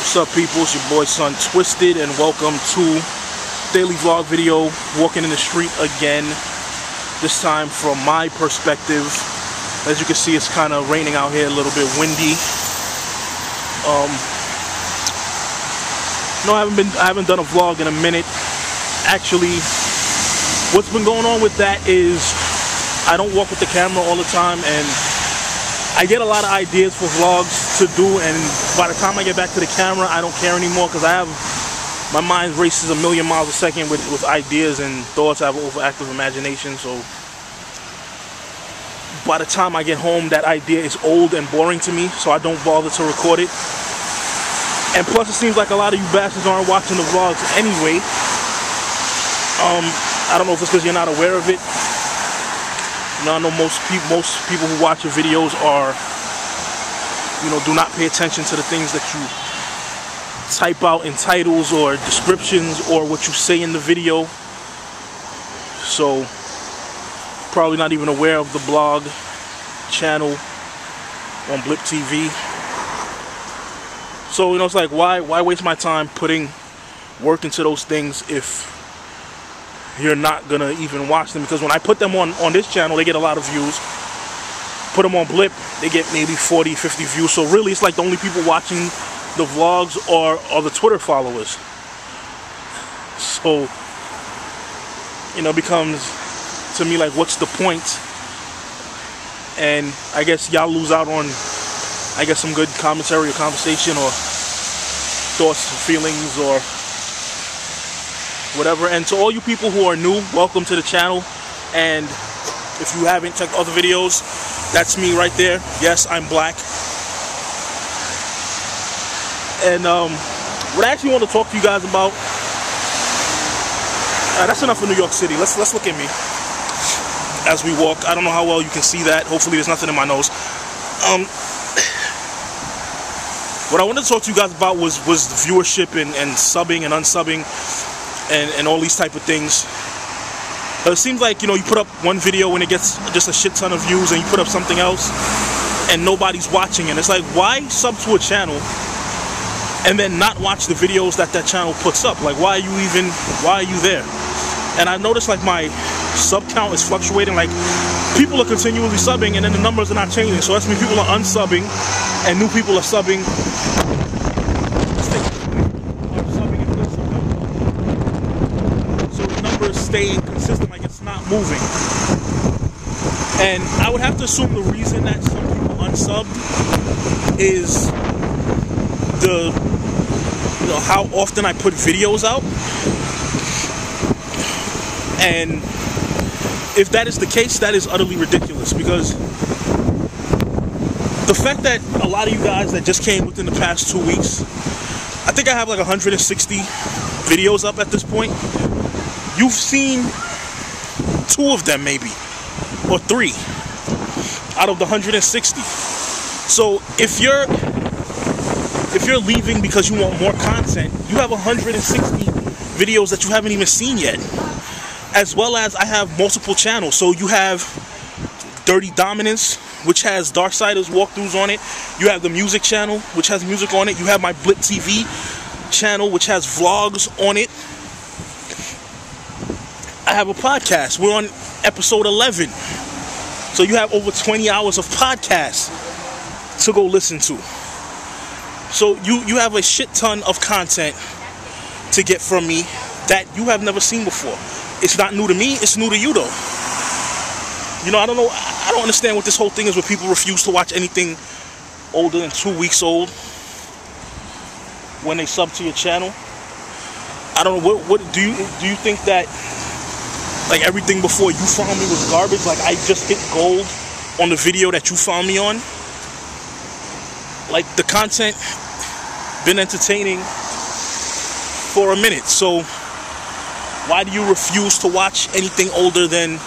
What's up, people? It's your boy Sontwisted, and welcome to daily vlog video. Walking in the street again. This time from my perspective. As you can see, it's kind of raining out here, a little bit windy. No, I haven't done a vlog in a minute. Actually, what's been going on with that is I don't walk with the camera all the time, and I get a lot of ideas for vlogs to do, and by the time I get back to the camera, I don't care anymore because my mind races a million miles a second with ideas and thoughts. I have an overactive imagination, so by the time I get home, that idea is old and boring to me, so I don't bother to record it. And plus, it seems like a lot of you bastards aren't watching the vlogs anyway. I don't know if it's because you're not aware of it. You know, I know most people who watch your videos are, do not pay attention to the things that you type out in titles or descriptions or what you say in the video. So, probably not even aware of the blog channel on Blip TV. So, it's like, why waste my time putting work into those things if you're not gonna even watch them? Because when I put them on this channel, they get a lot of views. Put them on Blip, they get maybe 40, 50 views. So really, it's like the only people watching the vlogs are the Twitter followers. So, it becomes, to me, like, what's the point? And I guess y'all lose out on, some good commentary or conversation or thoughts, feelings, or whatever. And to all you people who are new, welcome to the channel. And if you haven't checked other videos, that's me right there. Yes, I'm black. And what I actually want to talk to you guys about, that's enough of New York City. Let's look at me as we walk. I don't know how well you can see that. Hopefully there's nothing in my nose. What I wanted to talk to you guys about was the viewership and subbing and unsubbing and all these type of things. It seems like, you put up one video and it gets just a shit ton of views, and you put up something else and nobody's watching it. It's like, why sub to a channel and then not watch the videos that channel puts up? Like, why are you there? And I've noticed, like, my sub count is fluctuating. Like, people are continually subbing and then the numbers are not changing. So that's mean people are unsubbing and new people are subbing. Stay consistent, like it's not moving. And I would have to assume the reason that some people unsubbed is how often I put videos out. And if that is the case, that is utterly ridiculous, because the fact that a lot of you guys that just came within the past 2 weeks, I think I have like 160 videos up at this point. You've seen 2 of them, maybe, or 3 out of the 160. So if you're leaving because you want more content, you have 160 videos that you haven't even seen yet. As well as I have multiple channels. So you have Dirty Dominance, which has Darksiders walkthroughs on it. You have the music channel, which has music on it. You have my Blip TV channel, which has vlogs on it. I have a podcast. We're on episode 11. So you have over 20 hours of podcasts to go listen to. So you have a shit ton of content to get from me that you have never seen before. It's not new to me, it's new to you though. I don't understand what this whole thing is where people refuse to watch anything older than 2 weeks old when they sub to your channel. I don't know, what do you think that, like, everything before you found me was garbage? Like, I just hit gold on the video that you found me on? Like, the content been entertaining for a minute. So why do you refuse to watch anything older than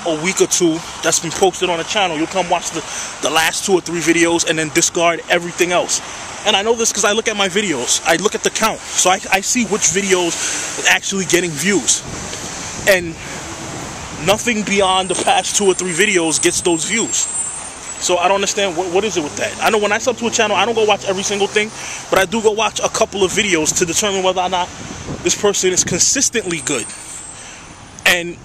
a week or 2 that's been posted on the channel? You'll come watch the last 2 or 3 videos and then discard everything else. And I know this because I look at my videos. I look at the count. So I see which videos are actually getting views. And nothing beyond the past 2 or 3 videos gets those views. So I don't understand what is it with that. I know when I sub to a channel, I don't go watch every single thing, but I do go watch a couple of videos to determine whether or not this person is consistently good. And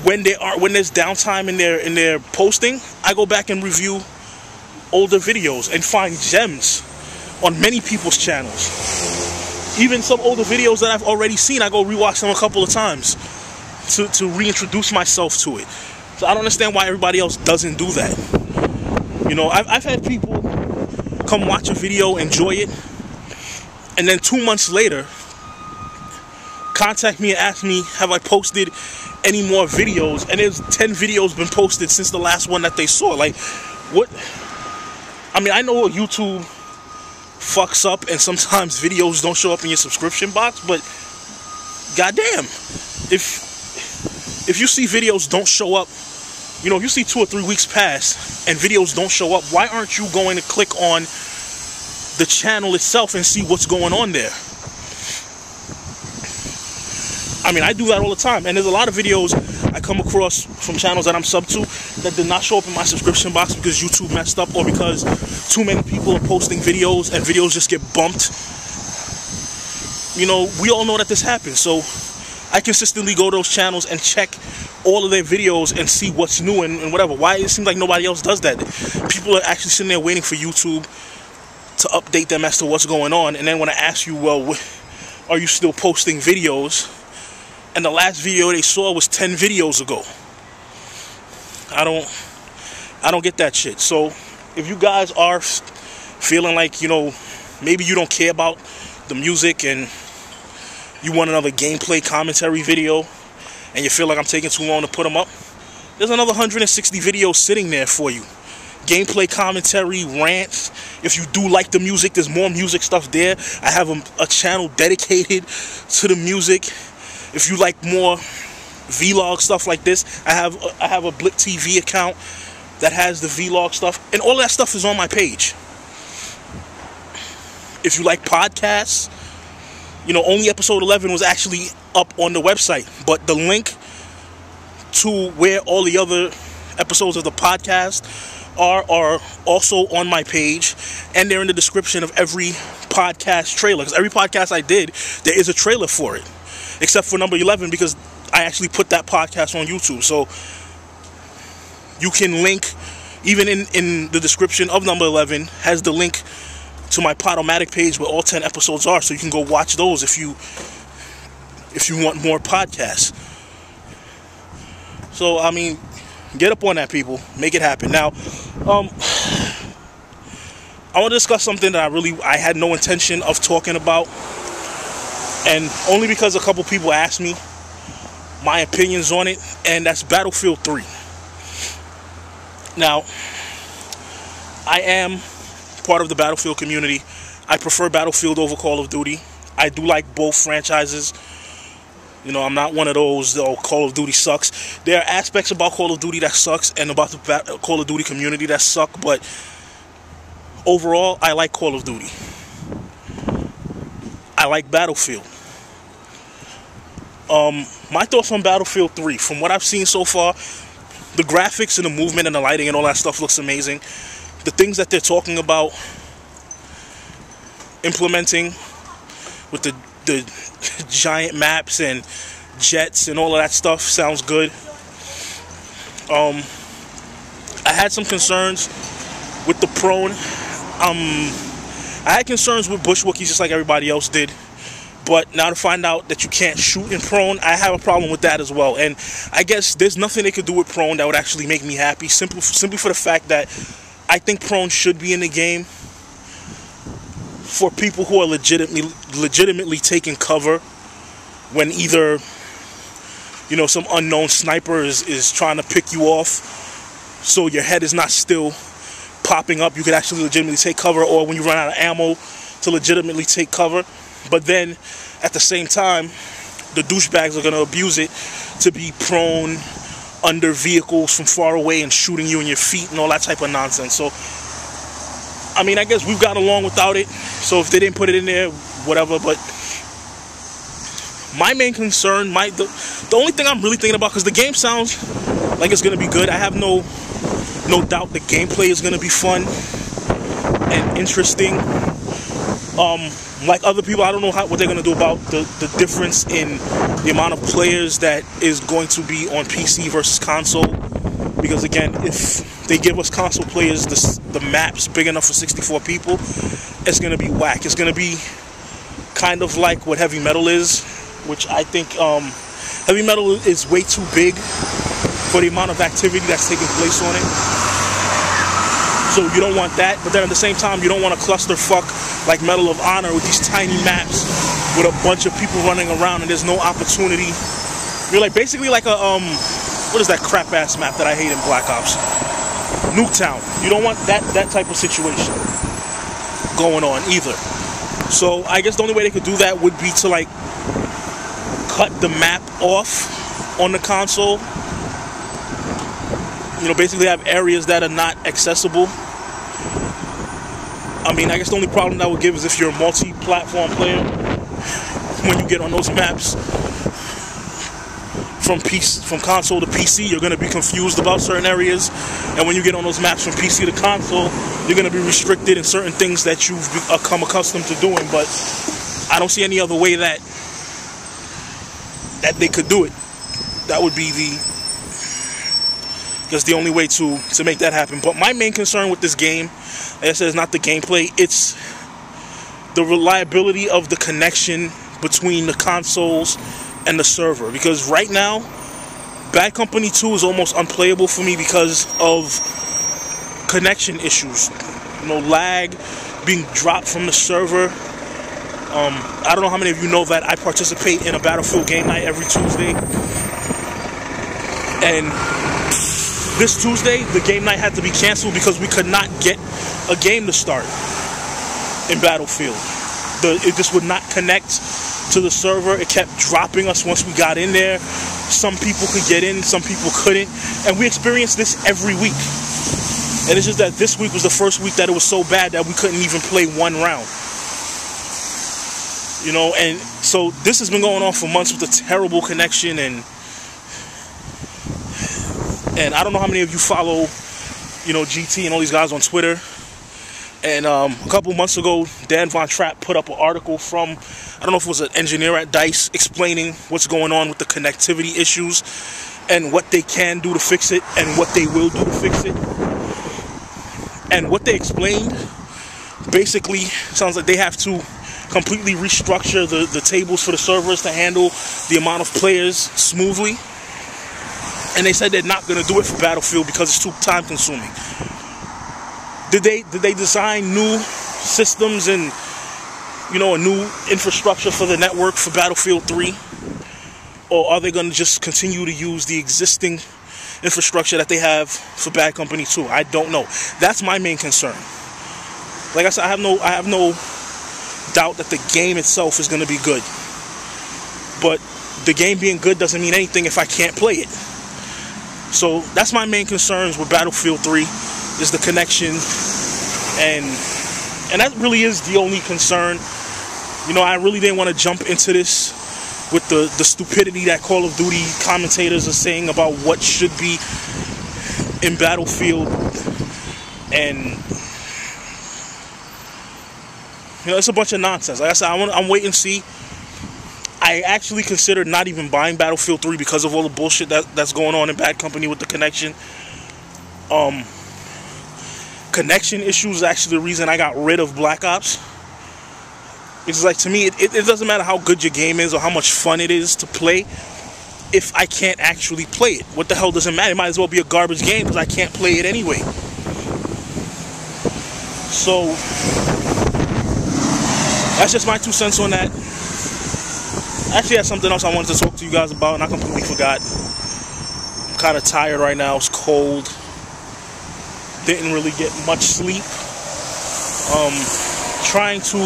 when there's downtime in their posting, I go back and review older videos and find gems on many people's channels. Even some older videos that I've already seen, I go rewatch them a couple of times to reintroduce myself to it. So I don't understand why everybody else doesn't do that. You know, I've had people come watch a video, enjoy it, and then 2 months later contact me and ask me, have I posted any more videos? And there's 10 videos been posted since the last one that they saw. Like, what? I mean, I know YouTube fucks up and sometimes videos don't show up in your subscription box, but goddamn, if you see videos don't show up, you know, if you see 2 or 3 weeks pass and videos don't show up, why aren't you going to click on the channel itself and see what's going on there? I mean, I do that all the time, and there's a lot of videos I come across from channels that I'm sub to that did not show up in my subscription box because YouTube messed up, or because too many people are posting videos and videos just get bumped. You know, we all know that this happens, so I consistently go to those channels and check all of their videos and see what's new and whatever. Why it seems like nobody else does that? People are actually sitting there waiting for YouTube to update them as to what's going on, and then when I ask you, well, are you still posting videos? And the last video they saw was 10 videos ago. I don't get that shit. So if you guys are feeling like, you know, maybe you don't care about the music and you want another gameplay commentary video and you feel like I'm taking too long to put them up, there's another 160 videos sitting there for you. Gameplay commentary, rants. If you do like the music, there's more music stuff there. I have a channel dedicated to the music. If you like more vlog stuff like this, I have a Blick TV account that has the vlog stuff, and all that stuff is on my page. If you like podcasts, you know, only episode 11 was actually up on the website, but the link to where all the other episodes of the podcast are also on my page, and they're in the description of every podcast trailer, because every podcast I did, there is a trailer for it. Except for number 11, because I actually put that podcast on YouTube. So you can link, even in the description of number 11, has the link to my Podomatic page where all 10 episodes are. So you can go watch those if you want more podcasts. So, I mean, get up on that, people. Make it happen. Now, I want to discuss something that I had no intention of talking about. And only because a couple people asked me my opinions on it, and that's Battlefield 3. Now, I am part of the Battlefield community. I prefer Battlefield over Call of Duty. I do like both franchises. You know, I'm not one of those, oh, Call of Duty sucks. There are aspects about Call of Duty that sucks and about the Call of Duty community that suck, but overall, I like Call of Duty. I like Battlefield. My thoughts on Battlefield 3, from what I've seen so far, the graphics and the movement and the lighting and all that stuff looks amazing. The things that they're talking about implementing with the giant maps and jets and all of that stuff sounds good. I had some concerns with the prone. I had concerns with bushwhackies just like everybody else did. But now to find out that you can't shoot in prone, I have a problem with that as well. And I guess there's nothing they could do with prone that would actually make me happy. Simply for the fact that I think prone should be in the game for people who are legitimately taking cover when either, you know, some unknown sniper is trying to pick you off, so your head is not still popping up. You could actually legitimately take cover, or when you run out of ammo to legitimately take cover. But then, at the same time, the douchebags are going to abuse it to be prone under vehicles from far away and shooting you in your feet and all that type of nonsense. So, I mean, I guess we've gotten along without it. So if they didn't put it in there, whatever. But my main concern, the only thing I'm really thinking about, because the game sounds like it's going to be good. I have no No doubt the gameplay is going to be fun and interesting. Like other people, I don't know what they're going to do about the difference in the amount of players that is going to be on PC versus console. Because again, if they give us console players the maps big enough for 64 people, it's going to be whack. It's going to be kind of like what Heavy Metal is, which I think Heavy Metal is way too big for the amount of activity that's taking place on it. So you don't want that, but then at the same time, you don't want to clusterfuck like Medal of Honor with these tiny maps with a bunch of people running around and there's no opportunity. You're like basically like a what is that crap ass map that I hate in Black Ops? Nuketown. You don't want that type of situation going on either. So I guess the only way they could do that would be to like cut the map off on the console. You know, basically have areas that are not accessible. I mean, I guess the only problem that would give is if you're a multi-platform player. When you get on those maps from console to PC, you're going to be confused about certain areas. And when you get on those maps from PC to console, you're going to be restricted in certain things that you've become accustomed to doing. But I don't see any other way that they could do it. That would be the only way to make that happen. But my main concern with this game, like I said, is not the gameplay. It's the reliability of the connection between the consoles and the server. Because right now, Bad Company 2 is almost unplayable for me because of connection issues. You know, lag, being dropped from the server. I don't know how many of you know that I participate in a Battlefield game night every Tuesday. And this Tuesday, the game night had to be canceled because we could not get a game to start in Battlefield. It just would not connect to the server. It kept dropping us once we got in there. Some people could get in, some people couldn't. And we experienced this every week. And it's just that this week was the first week that it was so bad that we couldn't even play one round. You know, and so this has been going on for months with a terrible connection, and I don't know how many of you follow, you know, GT and all these guys on Twitter. And a couple months ago, Dan Von Trapp put up an article from, I don't know if it was an engineer at DICE, explaining what's going on with the connectivity issues and what they can do to fix it and what they will do to fix it. And what they explained basically sounds like they have to completely restructure the tables for the servers to handle the amount of players smoothly. And they said they're not going to do it for Battlefield because it's too time consuming. Did they design new systems and, you know, a new infrastructure for the network for Battlefield 3? Or are they going to just continue to use the existing infrastructure that they have for Bad Company 2? I don't know. That's my main concern. Like I said, I have no doubt that the game itself is going to be good. But the game being good doesn't mean anything if I can't play it. So that's my main concerns with Battlefield 3, is the connection, and that really is the only concern. You know, I really didn't want to jump into this with the stupidity that Call of Duty commentators are saying about what should be in Battlefield, and you know, it's a bunch of nonsense. Like I said, I'm waiting to see. I actually considered not even buying Battlefield 3 because of all the bullshit that's going on in Bad Company with the connection. Connection issues is actually the reason I got rid of Black Ops. It's like, to me, it doesn't matter how good your game is or how much fun it is to play if I can't actually play it. What the hell does it matter? It might as well be a garbage game because I can't play it anyway. So that's just my 2 cents on that. I actually had something else I wanted to talk to you guys about, and I completely forgot. I'm kind of tired right now. It's cold. Didn't really get much sleep. Trying to...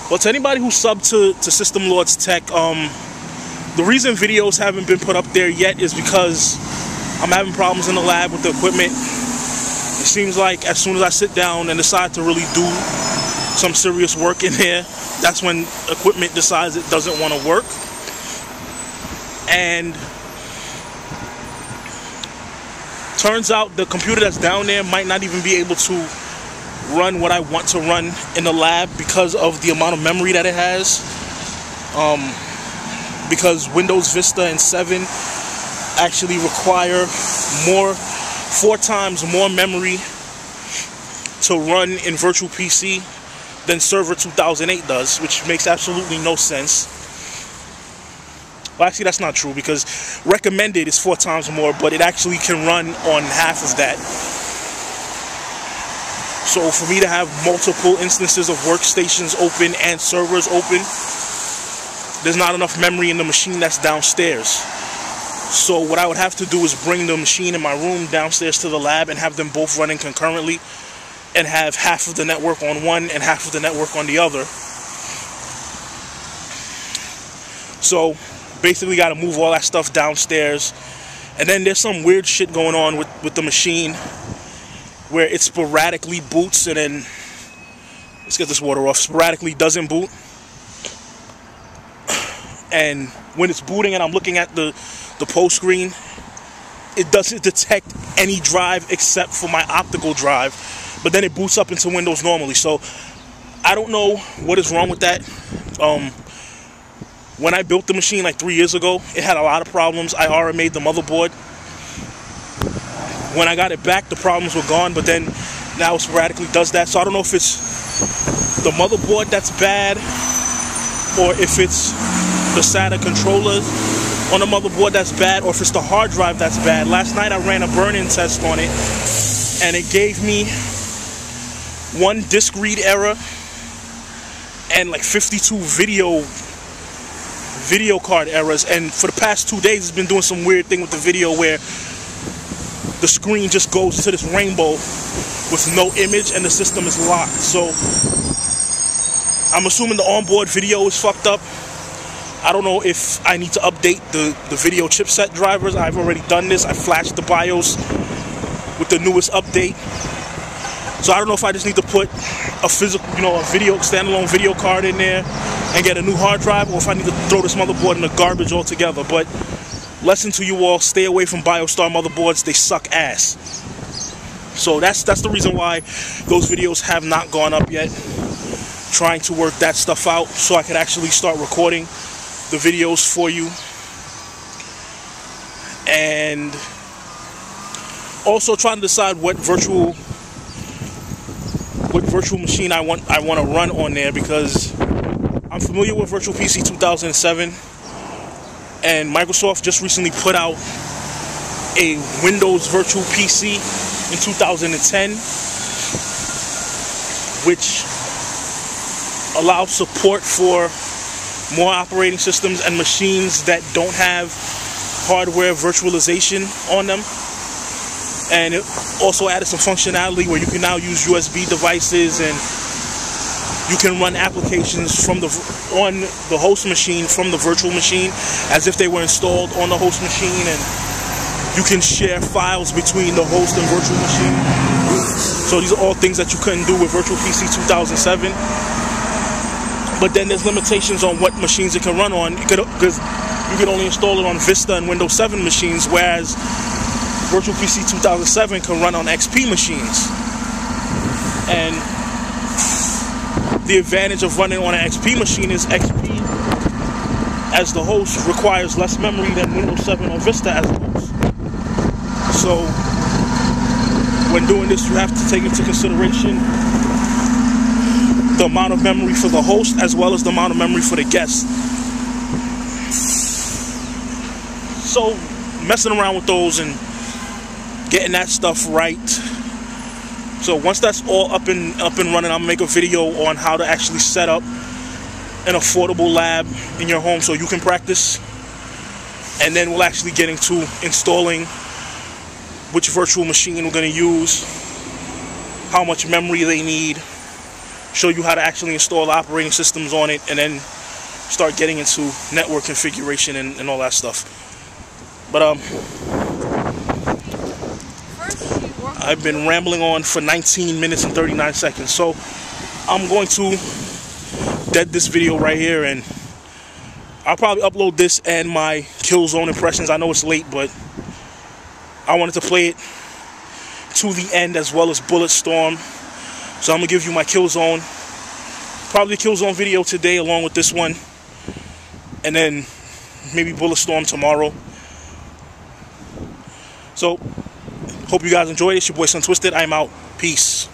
Well, to anybody who subbed to System Lords Tech, the reason videos haven't been put up there yet is because I'm having problems in the lab with the equipment. It seems like as soon as I sit down and decide to really do some serious work in here, that's when equipment decides it doesn't want to work. And Turns out the computer that's down there might not even be able to run what I want to run in the lab because of the amount of memory that it has. Because Windows Vista and 7 actually require 4 times more memory to run in Virtual PC than Server 2008 does, which makes absolutely no sense. Well, actually, that's not true, because recommended is 4 times more, but it actually can run on half of that. So for me to have multiple instances of workstations open and servers open, there's not enough memory in the machine that's downstairs. So what I would have to do is bring the machine in my room downstairs to the lab and have them both running concurrently, and have half of the network on one and half of the network on the other. So basically got to move all that stuff downstairs. And then there's some weird shit going on with the machine where it sporadically boots and then, let's get this water off, sporadically doesn't boot. And when it's booting and I'm looking at the post screen, it doesn't detect any drive except for my optical drive, but then it boots up into Windows normally. So I don't know what is wrong with that. When I built the machine like 3 years ago, it had a lot of problems. I already made the motherboard. When I got it back, the problems were gone, but then now it sporadically does that. So I don't know if it's the motherboard that's bad, or if it's the SATA controller on the motherboard that's bad, or if it's the hard drive that's bad. Last night I ran a burn-in test on it, and it gave me 1 disk read error and like 52 video card errors. And for the past 2 days, it's been doing some weird thing with the video where the screen just goes to this rainbow with no image and the system is locked. So I'm assuming the onboard video is fucked up. I don't know if I need to update the video chipset drivers. I've already done this. I flashed the BIOS with the newest update. So I don't know if I just need to put a physical, a standalone video card in there and get a new hard drive, or if I need to throw this motherboard in the garbage altogether. But lesson to you all, stay away from BioStar motherboards. They suck ass. So that's the reason why those videos have not gone up yet. Trying to work that stuff out so I could actually start recording the videos for you. And also trying to decide what virtual machine I want to run on there, because I'm familiar with Virtual PC 2007, and Microsoft just recently put out a Windows Virtual PC in 2010, which allows support for more operating systems and machines that don't have hardware virtualization on them. And it also added some functionality where you can now use USB devices, and you can run applications on the host machine from the virtual machine as if they were installed on the host machine, and you can share files between the host and virtual machine. So these are all things that you couldn't do with Virtual PC 2007. But then there's limitations on what machines it can run on, because you can only install it on Vista and Windows 7 machines, whereas Virtual PC 2007 can run on XP machines. And the advantage of running on an XP machine is XP as the host requires less memory than Windows 7 or Vista as the host. So when doing this, you have to take into consideration the amount of memory for the host as well as the amount of memory for the guest. So messing around with those and getting that stuff right. So once that's all up and running, I'll make a video on how to actually set up an affordable lab in your home so you can practice. And then we'll actually get into installing which virtual machine we're going to use, how much memory they need, show you how to actually install operating systems on it, and then start getting into network configuration and all that stuff. But I've been rambling on for 19 minutes and 39 seconds, so I'm going to dead this video right here, and I'll probably upload this and my Killzone impressions. I know it's late, but I wanted to play it to the end, as well as Bulletstorm. So I'm gonna give you my Killzone, probably Killzone video today along with this one, and then maybe Bulletstorm tomorrow. So hope you guys enjoyed. It's your boy Sontwisted. I'm out. Peace.